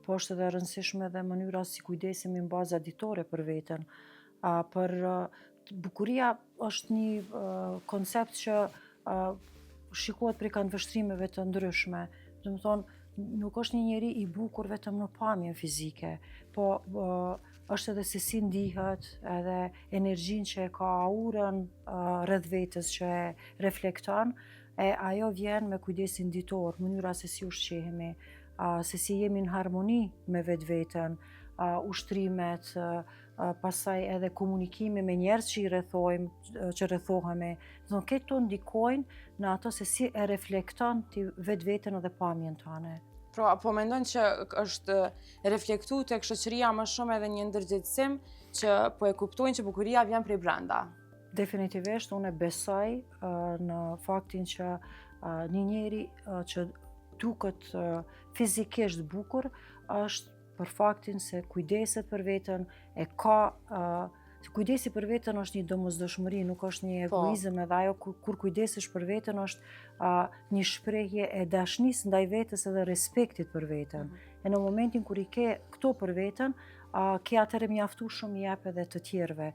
po është edhe e rëndësishme dhe mënyra si kujdesemi n'bazë ditore për veten. Bukuria është një koncept që shikohet prej kandvështrimeve të ndryshme. Domethënë, nuk është një njeri i bukur vetëm në pamjen fizike, po është edhe se si ndihet, edhe energjinë që e ka, aurën rreth vetes që e reflekton, e ajo vjen me kujdesin ditor, mënyra se si ushqehemi, se si jemi në harmoni me vetveten, ushtrimet, pastaj edhe komunikimi me njerëz që i rrethojmë, që rrethohemi. Do këto ndikojnë në ato se si e reflekton ti vetveten edhe pamjen tënde. Pra, po mendon që është reflektu tek shoqëria më shumë edhe një ndërgjegjësim që po e kuptojnë që bukuria vjen prej brenda? Definitivisht, unë besoj në faktin që një njeri që duket fizikisht bukur është për faktin se kujdeset për veten, kujdesi për veten është një domosdoshmëri, nuk është një egoizëm, edhe ajo kur kujdesesh për veten është një shprehje e dashnisë ndaj vetes edhe respektit për veten. E në momentin kur i ke këto për veten, ke atëherë mjaftueshëm i jep edhe të tjerëve.